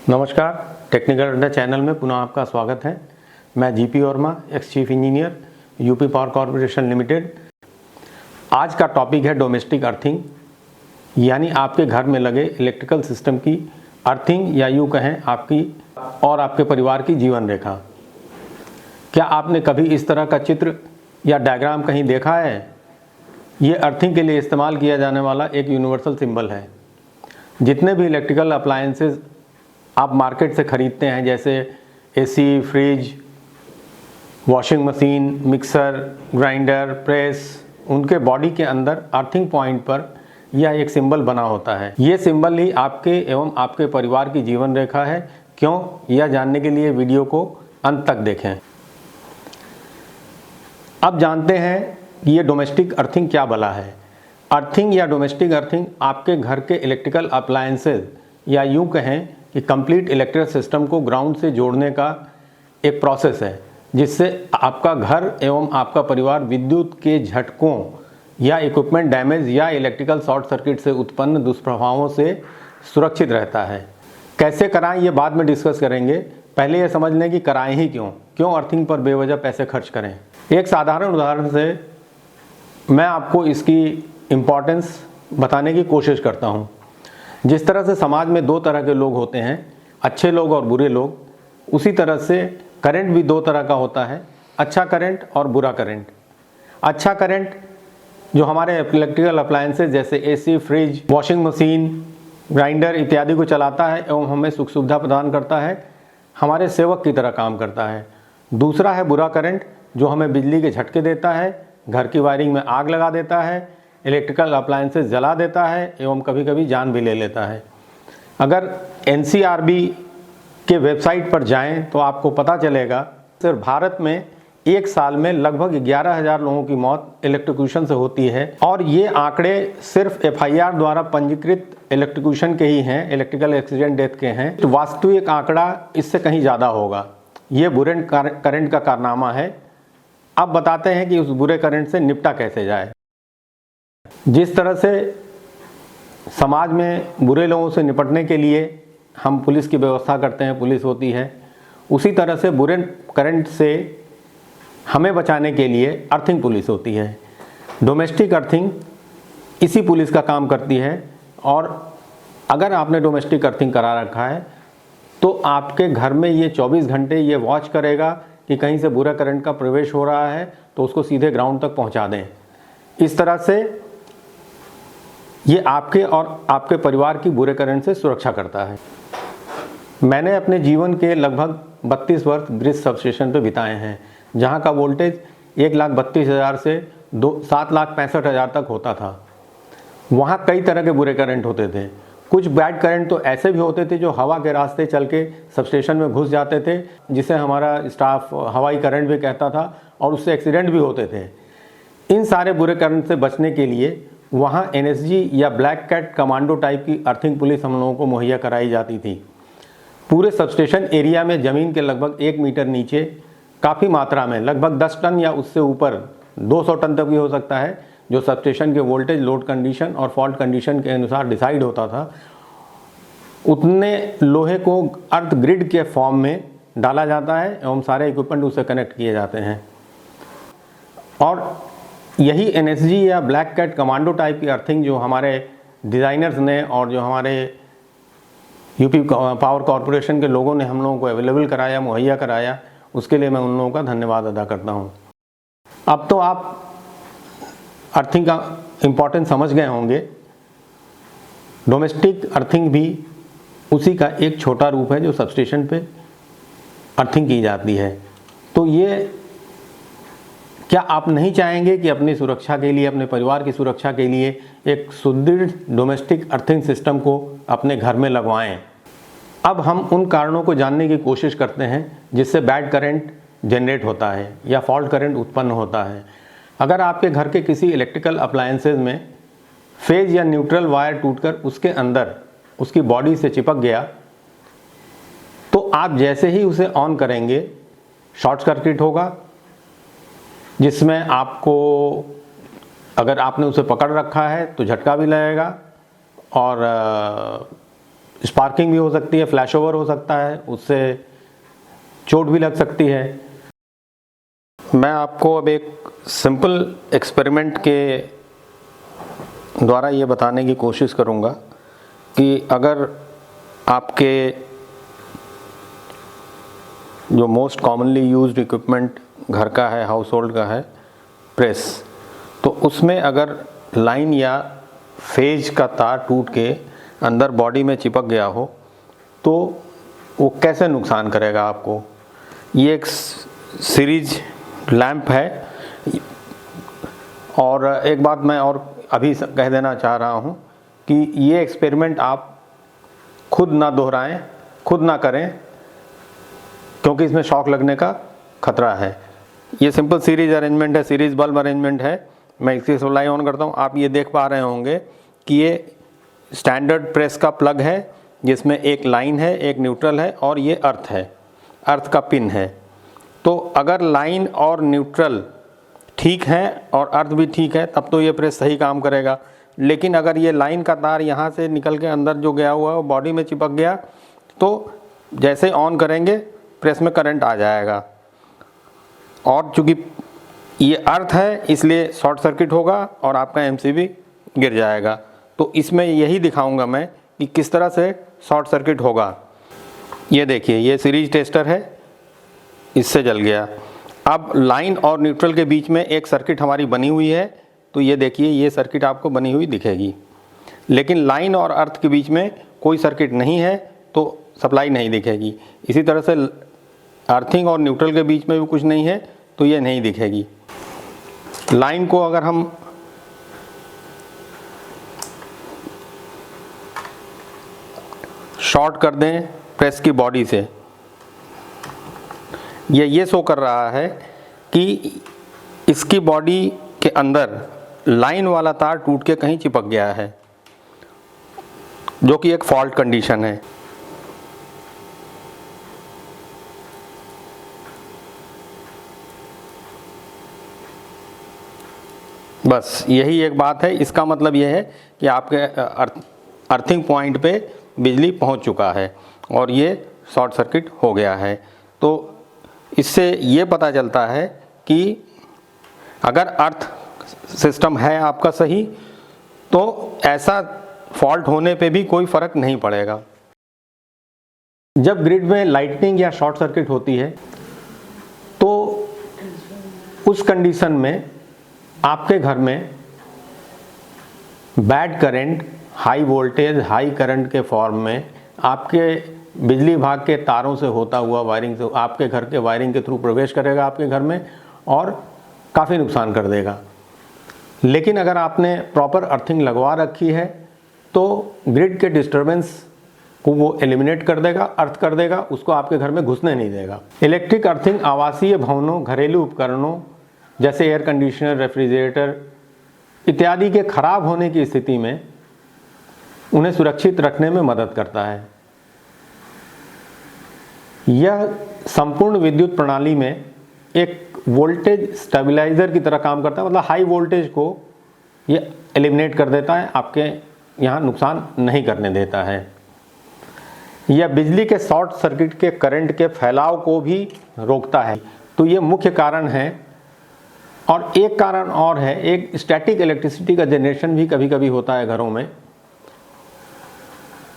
नमस्कार, टेक्निकल अड्डा चैनल में पुनः आपका स्वागत है। मैं GP Verma, ex chief engineer, UP power corporation limited. आज का टॉपिक है डोमेस्टिक अर्थिंग, यानी आपके घर में लगे इलेक्ट्रिकल सिस्टम की अर्थिंग, या यूँ कहें आपकी और आपके परिवार की जीवन रेखा। क्या आपने कभी इस तरह का चित्र या डायग्राम कहीं देखा है? ये अर्थिंग के लिए इस्तेमाल किया जाने वाला एक यूनिवर्सल सिंबल है। जितने भी इलेक्ट्रिकल अप्लायंसेस आप मार्केट से ख़रीदते हैं, जैसे AC, fridge, washing machine, mixer, grinder, press, उनके बॉडी के अंदर अर्थिंग पॉइंट पर यह एक सिंबल बना होता है। ये सिंबल ही आपके एवं आपके परिवार की जीवन रेखा है। क्यों, यह जानने के लिए वीडियो को अंत तक देखें। अब जानते हैं ये डोमेस्टिक अर्थिंग क्या भला है। अर्थिंग या डोमेस्टिक अर्थिंग आपके घर के इलेक्ट्रिकल अप्लायंसेस, या यूँ कहें कि कंप्लीट इलेक्ट्रिकल सिस्टम को ग्राउंड से जोड़ने का एक प्रोसेस है, जिससे आपका घर एवं आपका परिवार विद्युत के झटकों या इक्विपमेंट डैमेज या इलेक्ट्रिकल शॉर्ट सर्किट से उत्पन्न दुष्प्रभावों से सुरक्षित रहता है। कैसे कराएं ये बाद में डिस्कस करेंगे। पहले ये समझ लें कि कराएं ही क्यों अर्थिंग पर बेवजह पैसे खर्च करें। एक साधारण उदाहरण से मैं आपको इसकी इम्पोर्टेंस बताने की कोशिश करता हूँ। जिस तरह से समाज में दो तरह के लोग होते हैं, अच्छे लोग और बुरे लोग, उसी तरह से करंट भी दो तरह का होता है, अच्छा करंट और बुरा करंट। अच्छा करंट जो हमारे इलेक्ट्रिकल अप्लायंसेस जैसे AC, fridge, washing machine, grinder इत्यादि को चलाता है एवं हमें सुख सुविधा प्रदान करता है, हमारे सेवक की तरह काम करता है। दूसरा है बुरा करंट, जो हमें बिजली के झटके देता है, घर की वायरिंग में आग लगा देता है, इलेक्ट्रिकल अप्लायंसेस जला देता है एवं कभी कभी जान भी ले लेता है। अगर एनसीआरबी के वेबसाइट पर जाएं तो आपको पता चलेगा सिर्फ भारत में एक साल में लगभग 11,000 लोगों की मौत इलेक्ट्रोक्यूशन से होती है, और ये आंकड़े सिर्फ एफआईआर द्वारा पंजीकृत इलेक्ट्रोक्यूशन के ही हैं, इलेक्ट्रिकल एक्सीडेंट डेथ के हैं। तो वास्तविक आंकड़ा इससे कहीं ज़्यादा होगा। ये बुरे करंट का कारनामा है। अब बताते हैं कि उस बुरे करंट से निपटा कैसे जाए। जिस तरह से समाज में बुरे लोगों से निपटने के लिए हम पुलिस की व्यवस्था करते हैं, पुलिस होती है, उसी तरह से बुरे करंट से हमें बचाने के लिए अर्थिंग पुलिस होती है। डोमेस्टिक अर्थिंग इसी पुलिस का काम करती है। और अगर आपने डोमेस्टिक अर्थिंग करा रखा है तो आपके घर में ये 24 घंटे ये वॉच करेगा कि कहीं से बुरा करंट का प्रवेश हो रहा है तो उसको सीधे ग्राउंड तक पहुंचा दें। इस तरह से ये आपके और आपके परिवार की बुरे करंट से सुरक्षा करता है। मैंने अपने जीवन के लगभग 32 वर्ष ब्रिज सबस्टेशन पर बिताए हैं, जहां का वोल्टेज 1,32,000 से 7,65,000 तक होता था। वहां कई तरह के बुरे करंट होते थे। कुछ बैड करंट तो ऐसे भी होते थे जो हवा के रास्ते चल के सबस्टेशन में घुस जाते थे, जिसे हमारा स्टाफ हवाई करंट भी कहता था, और उससे एक्सीडेंट भी होते थे। इन सारे बुरे करंट से बचने के लिए वहाँ एनएसजी या ब्लैक कैट कमांडो टाइप की अर्थिंग पुलिस हम लोगों को मुहैया कराई जाती थी। पूरे सबस्टेशन एरिया में ज़मीन के लगभग 1 मीटर नीचे काफ़ी मात्रा में, लगभग 10 टन या उससे ऊपर 200 टन तक भी हो सकता है, जो सबस्टेशन के वोल्टेज, लोड कंडीशन और फॉल्ट कंडीशन के अनुसार डिसाइड होता था, उतने लोहे को अर्थ ग्रिड के फॉर्म में डाला जाता है एवं सारे इक्विपमेंट उससे कनेक्ट किए जाते हैं। और यही एनएसजी या ब्लैक कैट कमांडो टाइप की अर्थिंग जो हमारे डिज़ाइनर्स ने और जो हमारे यूपी पावर कॉर्पोरेशन के लोगों ने हम लोगों को अवेलेबल कराया, मुहैया कराया, उसके लिए मैं उन लोगों का धन्यवाद अदा करता हूँ। अब तो आप अर्थिंग का इम्पोर्टेंस समझ गए होंगे। डोमेस्टिक अर्थिंग भी उसी का एक छोटा रूप है जो सबस्टेशन पे अर्थिंग की जाती है। तो ये क्या आप नहीं चाहेंगे कि अपनी सुरक्षा के लिए, अपने परिवार की सुरक्षा के लिए एक सुदृढ़ डोमेस्टिक अर्थिंग सिस्टम को अपने घर में लगवाएं? अब हम उन कारणों को जानने की कोशिश करते हैं जिससे बैड करंट जनरेट होता है या फॉल्ट करंट उत्पन्न होता है। अगर आपके घर के किसी इलेक्ट्रिकल अप्लायंसेस में फेज या न्यूट्रल वायर टूटकर उसके अंदर उसकी बॉडी से चिपक गया, तो आप जैसे ही उसे ऑन करेंगे शॉर्ट सर्किट होगा, जिसमें आपको, अगर आपने उसे पकड़ रखा है तो झटका भी लगेगा और स्पार्किंग भी हो सकती है, फ्लैश ओवर हो सकता है, उससे चोट भी लग सकती है। मैं आपको अब एक सिंपल एक्सपेरिमेंट के द्वारा ये बताने की कोशिश करूँगा कि अगर आपके जो मोस्ट कॉमनली यूज्ड इक्विपमेंट घर का है, हाउस होल्ड का है, प्रेस, तो उसमें अगर लाइन या फेज का तार टूट के अंदर बॉडी में चिपक गया हो तो वो कैसे नुकसान करेगा आपको। ये एक सीरीज लैंप है। और एक बात मैं और अभी कह देना चाह रहा हूँ कि ये एक्सपेरिमेंट आप खुद ना दोहराएं, खुद ना करें, क्योंकि इसमें शॉक लगने का खतरा है। ये सिंपल सीरीज अरेंजमेंट है, सीरीज बल्ब अरेंजमेंट है। मैं इसकी सप्लाई ऑन करता हूँ। आप ये देख पा रहे होंगे कि ये स्टैंडर्ड प्रेस का प्लग है जिसमें एक लाइन है, एक न्यूट्रल है और ये अर्थ है, अर्थ का पिन है। तो अगर लाइन और न्यूट्रल ठीक है और अर्थ भी ठीक है तब तो ये प्रेस सही काम करेगा। लेकिन अगर ये लाइन का तार यहाँ से निकल के अंदर जो गया हुआ है वो बॉडी में चिपक गया तो जैसे ऑन करेंगे प्रेस में करंट आ जाएगा, और चूँकि ये अर्थ है इसलिए शॉर्ट सर्किट होगा और आपका एमसीबी गिर जाएगा। तो इसमें यही दिखाऊंगा मैं कि किस तरह से शॉर्ट सर्किट होगा। ये देखिए, ये सीरीज टेस्टर है, इससे जल गया। अब लाइन और न्यूट्रल के बीच में एक सर्किट हमारी बनी हुई है, तो ये देखिए, ये सर्किट आपको बनी हुई दिखेगी। लेकिन लाइन और अर्थ के बीच में कोई सर्किट नहीं है तो सप्लाई नहीं दिखेगी। इसी तरह से अर्थिंग और न्यूट्रल के बीच में भी कुछ नहीं है तो ये नहीं दिखेगी। लाइन को अगर हम शॉर्ट कर दें प्रेस की बॉडी से, ये शो कर रहा है कि इसकी बॉडी के अंदर लाइन वाला तार टूट के कहीं चिपक गया है, जो कि एक फॉल्ट कंडीशन है। बस यही एक बात है। इसका मतलब यह है कि आपके अर्थिंग पॉइंट पे बिजली पहुंच चुका है और ये शॉर्ट सर्किट हो गया है। तो इससे ये पता चलता है कि अगर अर्थ सिस्टम है आपका सही तो ऐसा फॉल्ट होने पे भी कोई फ़र्क नहीं पड़ेगा। जब ग्रिड में लाइटनिंग या शॉर्ट सर्किट होती है तो उस कंडीशन में आपके घर में bad current, high voltage, high current के फॉर्म में आपके बिजली विभाग के तारों से होता हुआ वायरिंग से आपके घर के वायरिंग के थ्रू प्रवेश करेगा आपके घर में और काफ़ी नुकसान कर देगा। लेकिन अगर आपने प्रॉपर अर्थिंग लगवा रखी है तो ग्रिड के डिस्टर्बेंस को वो एलिमिनेट कर देगा, अर्थ कर देगा, उसको आपके घर में घुसने नहीं देगा। इलेक्ट्रिक अर्थिंग आवासीय भवनों, घरेलू उपकरणों जैसे एयर कंडीशनर, रेफ्रिजरेटर इत्यादि के खराब होने की स्थिति में उन्हें सुरक्षित रखने में मदद करता है। यह संपूर्ण विद्युत प्रणाली में एक वोल्टेज स्टेबलाइजर की तरह काम करता है, मतलब हाई वोल्टेज को ये एलिमिनेट कर देता है, आपके यहाँ नुकसान नहीं करने देता है। यह बिजली के शॉर्ट सर्किट के करंट के फैलाव को भी रोकता है। तो ये मुख्य कारण है। और एक कारण और है, एक स्टैटिक इलेक्ट्रिसिटी का जनरेशन भी कभी कभी होता है घरों में।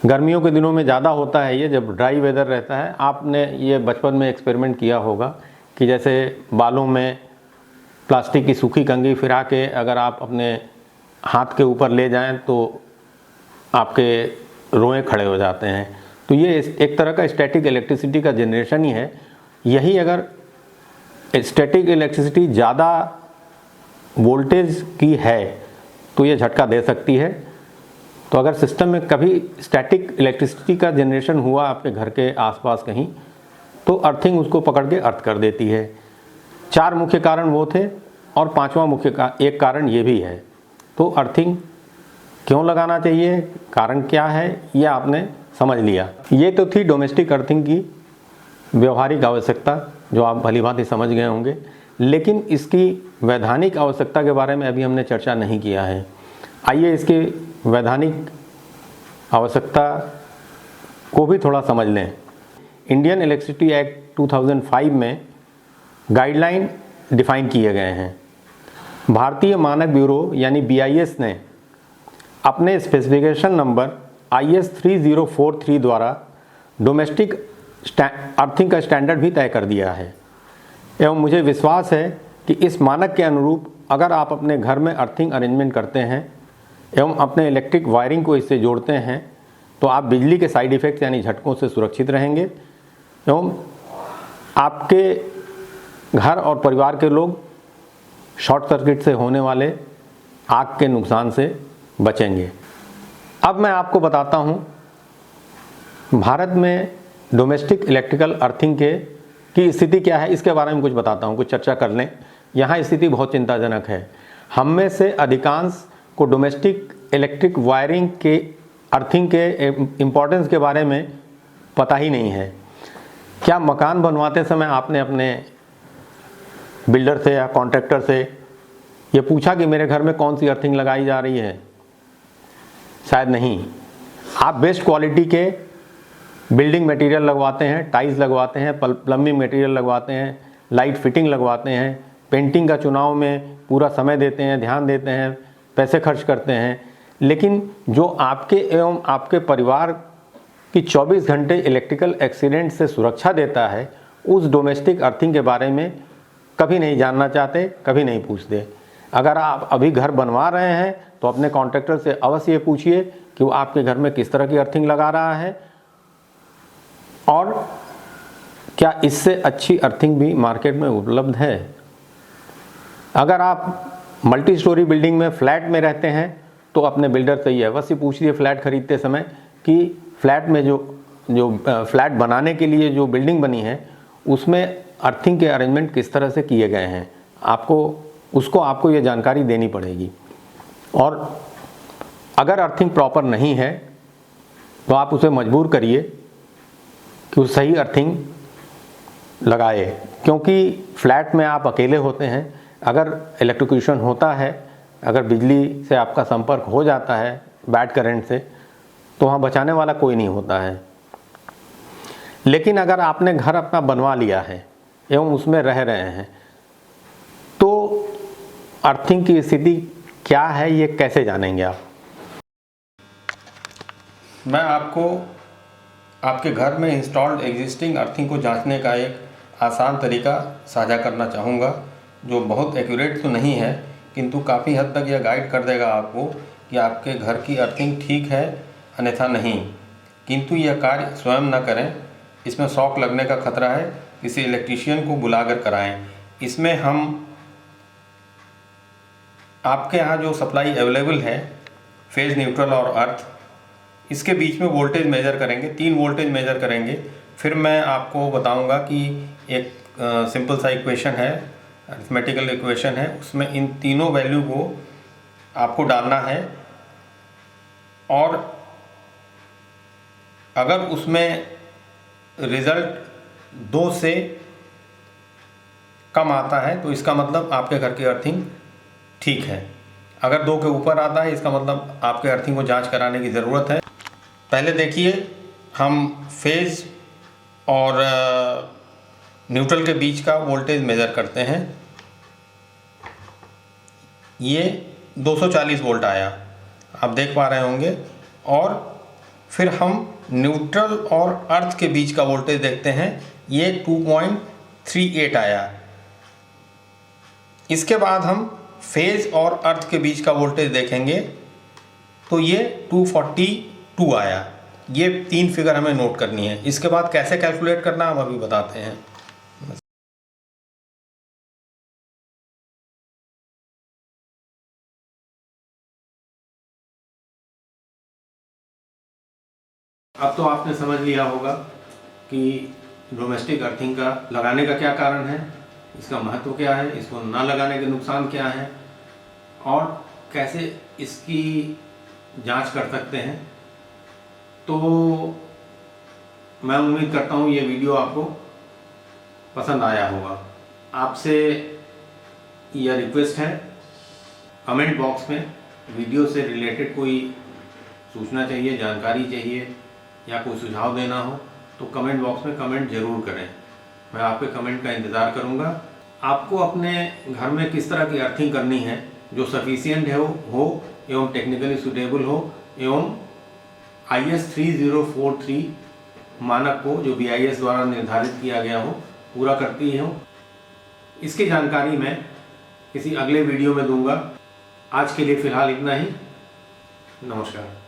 गर्मियों के दिनों में ज़्यादा होता है ये, जब ड्राई वेदर रहता है। आपने ये बचपन में एक्सपेरिमेंट किया होगा कि जैसे बालों में प्लास्टिक की सूखी कंघी फिरा के अगर आप अपने हाथ के ऊपर ले जाएं तो आपके रोए खड़े हो जाते हैं। तो ये एक तरह का स्टैटिक इलेक्ट्रिसिटी का जनरेशन ही है। यही अगर स्टैटिक इलेक्ट्रिसिटी ज़्यादा वोल्टेज की है तो ये झटका दे सकती है। तो अगर सिस्टम में कभी स्टैटिक इलेक्ट्रिसिटी का जनरेशन हुआ आपके घर के आसपास कहीं, तो अर्थिंग उसको पकड़ के अर्थ कर देती है। 4 मुख्य कारण वो थे और 5वां मुख्य एक कारण ये भी है। तो अर्थिंग क्यों लगाना चाहिए, कारण क्या है, ये आपने समझ लिया। ये तो थी डोमेस्टिक अर्थिंग की व्यवहारिक आवश्यकता, जो आप भलीभांति समझ गए होंगे। लेकिन इसकी वैधानिक आवश्यकता के बारे में अभी हमने चर्चा नहीं किया है। आइए इसकी वैधानिक आवश्यकता को भी थोड़ा समझ लें। इंडियन इलेक्ट्रिसिटी एक्ट 2005 में गाइडलाइन डिफाइन किए गए हैं। भारतीय मानक ब्यूरो यानी BIS ने अपने स्पेसिफिकेशन नंबर IS 3043 द्वारा डोमेस्टिक अर्थिंग का स्टैंडर्ड भी तय कर दिया है एवं मुझे विश्वास है कि इस मानक के अनुरूप अगर आप अपने घर में अर्थिंग अरेंजमेंट करते हैं एवं अपने इलेक्ट्रिक वायरिंग को इससे जोड़ते हैं तो आप बिजली के साइड इफ़ेक्ट्स यानी झटकों से सुरक्षित रहेंगे एवं आपके घर और परिवार के लोग शॉर्ट सर्किट से होने वाले आग के नुकसान से बचेंगे। अब मैं आपको बताता हूँ भारत में डोमेस्टिक इलेक्ट्रिकल अर्थिंग की स्थिति क्या है, इसके बारे में कुछ बताता हूँ, कुछ चर्चा कर लें। यहाँ स्थिति बहुत चिंताजनक है। हम में से अधिकांश को डोमेस्टिक इलेक्ट्रिक वायरिंग के अर्थिंग के इम्पोर्टेंस के बारे में पता ही नहीं है। क्या मकान बनवाते समय आपने अपने बिल्डर से या कॉन्ट्रैक्टर से ये पूछा कि मेरे घर में कौन सी अर्थिंग लगाई जा रही है? शायद नहीं। आप बेस्ट क्वालिटी के बिल्डिंग मटेरियल लगवाते हैं, टाइल्स लगवाते हैं, प्लम्बिंग मटेरियल लगवाते हैं, लाइट फिटिंग लगवाते हैं, पेंटिंग का चुनाव में पूरा समय देते हैं, ध्यान देते हैं, पैसे खर्च करते हैं, लेकिन जो आपके एवं आपके परिवार की 24 घंटे इलेक्ट्रिकल एक्सीडेंट से सुरक्षा देता है, उस डोमेस्टिक अर्थिंग के बारे में कभी नहीं जानना चाहते, कभी नहीं पूछते। अगर आप अभी घर बनवा रहे हैं तो अपने कॉन्ट्रैक्टर से अवश्य ये पूछिए कि वो आपके घर में किस तरह की अर्थिंग लगा रहा है और क्या इससे अच्छी अर्थिंग भी मार्केट में उपलब्ध है। अगर आप मल्टी स्टोरी बिल्डिंग में फ्लैट में रहते हैं तो अपने बिल्डर से ये अवश्य पूछिए फ्लैट खरीदते समय कि फ्लैट में जो फ्लैट बनाने के लिए जो बिल्डिंग बनी है उसमें अर्थिंग के अरेंजमेंट किस तरह से किए गए हैं। आपको ये जानकारी देनी पड़ेगी। और अगर अर्थिंग प्रॉपर नहीं है तो आप उसे मजबूर करिए कि वो सही अर्थिंग लगाए, क्योंकि फ्लैट में आप अकेले होते हैं। अगर इलेक्ट्रिक्यूशन होता है, अगर बिजली से आपका संपर्क हो जाता है बैड करंट से, तो वहाँ बचाने वाला कोई नहीं होता है। लेकिन अगर आपने घर अपना बनवा लिया है एवं उसमें रह रहे हैं तो अर्थिंग की स्थिति क्या है ये कैसे जानेंगे आप? मैं आपको आपके घर में इंस्टॉल्ड एग्जिस्टिंग अर्थिंग को जांचने का एक आसान तरीका साझा करना चाहूँगा, जो बहुत एक्यूरेट तो नहीं है किंतु काफ़ी हद तक यह गाइड कर देगा आपको कि आपके घर की अर्थिंग ठीक है अन्यथा नहीं। किंतु यह कार्य स्वयं न करें, इसमें शॉक लगने का खतरा है, किसी इलेक्ट्रीशियन को बुलाकर कराएं। इसमें हम आपके यहाँ जो सप्लाई अवेलेबल है फेज, न्यूट्रल और अर्थ, इसके बीच में वोल्टेज मेजर करेंगे, 3 वोल्टेज मेजर करेंगे। फिर मैं आपको बताऊंगा कि एक सिंपल सा इक्वेशन है, अरिथमेटिकल इक्वेशन है, उसमें इन तीनों वैल्यू को आपको डालना है और अगर उसमें रिज़ल्ट 2 से कम आता है तो इसका मतलब आपके घर की अर्थिंग ठीक है। अगर 2 के ऊपर आता है इसका मतलब आपके अर्थिंग को जांच कराने की ज़रूरत है। पहले देखिए, हम फेज और न्यूट्रल के बीच का वोल्टेज मेज़र करते हैं। ये 240 वोल्ट आया, आप देख पा रहे होंगे। और फिर हम न्यूट्रल और अर्थ के बीच का वोल्टेज देखते हैं, ये 2.38 आया। इसके बाद हम फेज और अर्थ के बीच का वोल्टेज देखेंगे तो ये 242 आया। ये 3 फिगर हमें नोट करनी है। इसके बाद कैसे कैलकुलेट करना हम अभी बताते हैं। अब तो आपने समझ लिया होगा कि डोमेस्टिक अर्थिंग का लगाने का क्या कारण है, इसका महत्व क्या है, इसको ना लगाने के नुकसान क्या हैं और कैसे इसकी जांच कर सकते हैं। तो मैं उम्मीद करता हूँ ये वीडियो आपको पसंद आया होगा। आपसे यह रिक्वेस्ट है, कमेंट बॉक्स में वीडियो से रिलेटेड कोई सूचना चाहिए, जानकारी चाहिए या कोई सुझाव देना हो तो कमेंट बॉक्स में कमेंट जरूर करें। मैं आपके कमेंट का इंतज़ार करूँगा। आपको अपने घर में किस तरह की अर्थिंग करनी है जो सफिशिएंट हो एवं टेक्निकली सूटेबल हो एवं IS 3043 मानक को जो BIS द्वारा निर्धारित किया गया हो पूरा करती हो, इसकी जानकारी मैं किसी अगले वीडियो में दूंगा। आज के लिए फ़िलहाल इतना ही। नमस्कार।